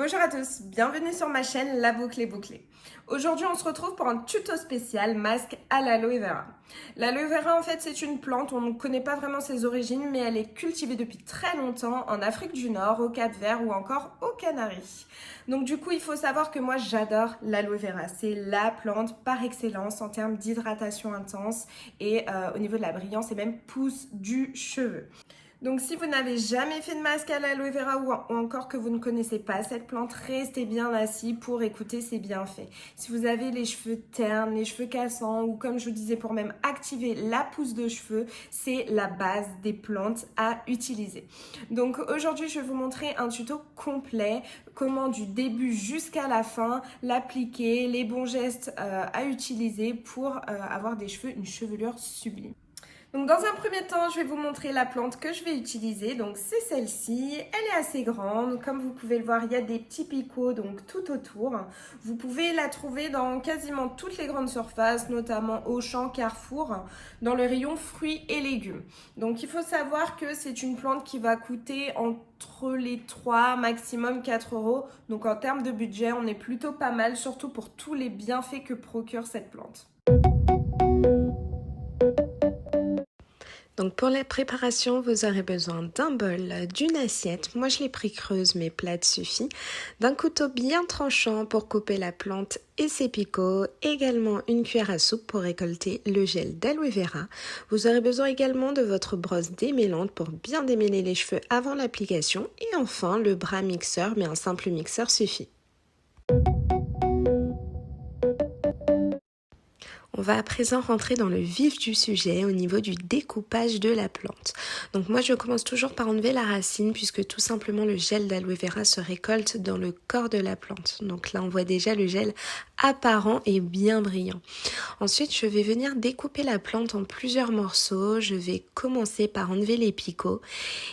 Bonjour à tous, bienvenue sur ma chaîne La Boucle est Bouclée. Aujourd'hui on se retrouve pour un tuto spécial masque à l'aloe vera. L'aloe vera en fait c'est une plante, on ne connaît pas vraiment ses origines mais elle est cultivée depuis très longtemps en Afrique du Nord, au Cap-Vert ou encore aux Canaries. Donc du coup il faut savoir que moi j'adore l'aloe vera, c'est la plante par excellence en termes d'hydratation intense et au niveau de la brillance et même pousse du cheveu. Donc si vous n'avez jamais fait de masque à l'aloe vera ou encore que vous ne connaissez pas cette plante, restez bien assis pour écouter ses bienfaits. Si vous avez les cheveux ternes, les cheveux cassants ou comme je vous disais pour même activer la pousse de cheveux, c'est la base des plantes à utiliser. Donc aujourd'hui je vais vous montrer un tuto complet, comment du début jusqu'à la fin l'appliquer, les bons gestes à utiliser pour avoir des cheveux, une chevelure sublime. Donc dans un premier temps, je vais vous montrer la plante que je vais utiliser. Donc c'est celle-ci, elle est assez grande. Comme vous pouvez le voir, il y a des petits picots donc tout autour. Vous pouvez la trouver dans quasiment toutes les grandes surfaces, notamment Auchan, Carrefour, dans le rayon fruits et légumes. Donc il faut savoir que c'est une plante qui va coûter entre les 3, maximum 4 euros. Donc en termes de budget, on est plutôt pas mal, surtout pour tous les bienfaits que procure cette plante. Donc pour la préparation, vous aurez besoin d'un bol, d'une assiette, moi je l'ai pris creuse mais plate suffit, d'un couteau bien tranchant pour couper la plante et ses picots, également une cuillère à soupe pour récolter le gel d'aloe vera. Vous aurez besoin également de votre brosse démêlante pour bien démêler les cheveux avant l'application et enfin le bras mixeur, mais un simple mixeur suffit. On va à présent rentrer dans le vif du sujet au niveau du découpage de la plante. Donc moi je commence toujours par enlever la racine puisque tout simplement le gel d'aloe vera se récolte dans le corps de la plante. Donc là on voit déjà le gel apparent et bien brillant. Ensuite je vais venir découper la plante en plusieurs morceaux. Je vais commencer par enlever les picots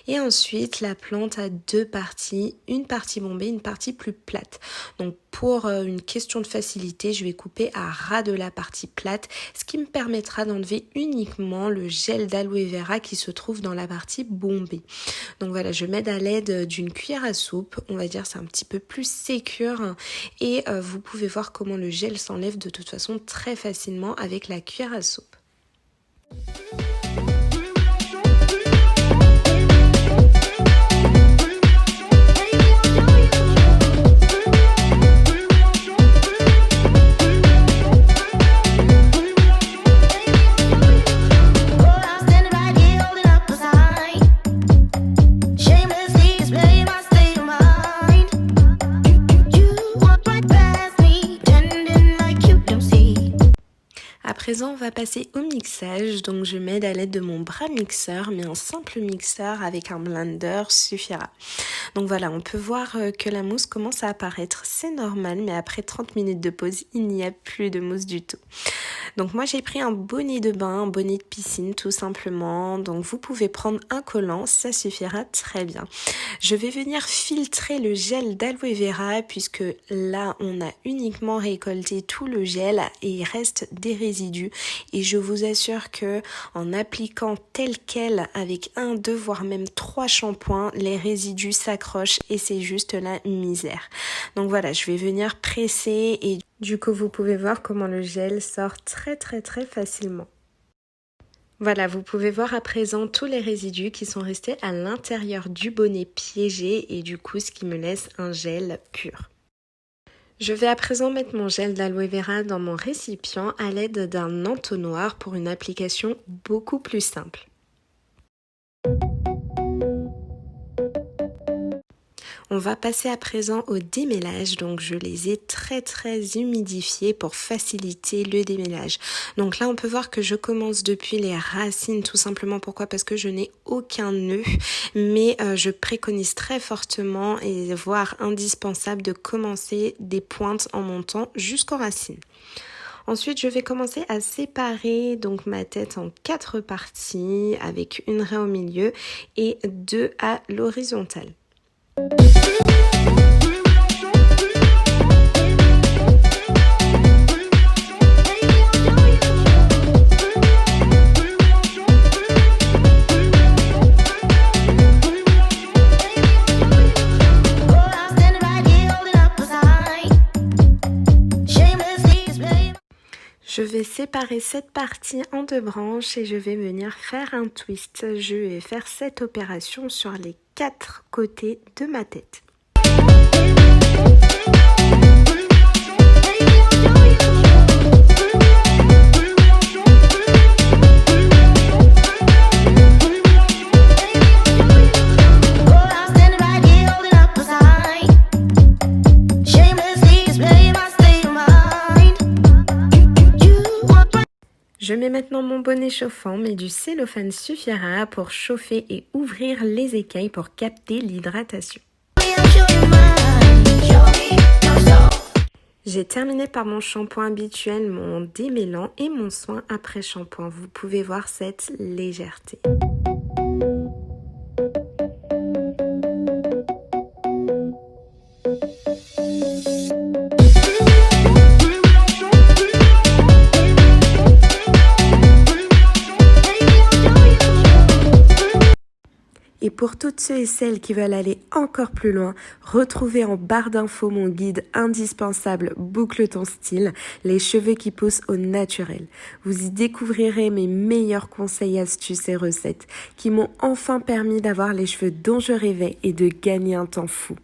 et ensuite la plante a deux parties, une partie bombée, une partie plus plate. Donc pour une question de facilité, je vais couper à ras de la partie plate, ce qui me permettra d'enlever uniquement le gel d'aloe vera qui se trouve dans la partie bombée. Donc voilà, je m'aide à l'aide d'une cuillère à soupe, on va dire c'est un petit peu plus sécure et vous pouvez voir comment le gel s'enlève de toute façon très facilement avec la cuillère à soupe. À présent, on va passer au mixage, donc je m'aide à l'aide de mon bras mixeur, mais un simple mixeur avec un blender suffira. Donc voilà, on peut voir que la mousse commence à apparaître, c'est normal, mais après 30 minutes de pause, il n'y a plus de mousse du tout. Donc moi j'ai pris un bonnet de bain, un bonnet de piscine tout simplement, donc vous pouvez prendre un collant, ça suffira très bien. Je vais venir filtrer le gel d'aloe vera puisque là on a uniquement récolté tout le gel et il reste des résidus et je vous assure que en appliquant tel quel avec 1, 2 voire même 3 shampoings, les résidus s'accrochent et c'est juste la misère. Donc voilà, je vais venir presser et du coup vous pouvez voir comment le gel sort très facilement. Voilà, vous pouvez voir à présent tous les résidus qui sont restés à l'intérieur du bonnet piégé et du coup ce qui me laisse un gel pur. Je vais à présent mettre mon gel d'aloe vera dans mon récipient à l'aide d'un entonnoir pour une application beaucoup plus simple. On va passer à présent au démêlage, donc je les ai très humidifiés pour faciliter le démêlage. Donc là on peut voir que je commence depuis les racines, tout simplement pourquoi? Parce que je n'ai aucun nœud, mais je préconise très fortement et voire indispensable de commencer des pointes en montant jusqu'aux racines. Ensuite, je vais commencer à séparer donc ma tête en 4 parties avec une raie au milieu et 2 à l'horizontale. séparer cette partie en 2 branches et je vais venir faire un twist. Je vais faire cette opération sur les 4 côtés de ma tête. Je mets maintenant mon bonnet chauffant, mais du cellophane suffira pour chauffer et ouvrir les écailles pour capter l'hydratation. J'ai terminé par mon shampoing habituel, mon démêlant et mon soin après shampoing. Vous pouvez voir cette légèreté. Et pour toutes ceux et celles qui veulent aller encore plus loin, retrouvez en barre d'infos mon guide indispensable Boucle ton style, les cheveux qui poussent au naturel. Vous y découvrirez mes meilleurs conseils, astuces et recettes qui m'ont enfin permis d'avoir les cheveux dont je rêvais et de gagner un temps fou.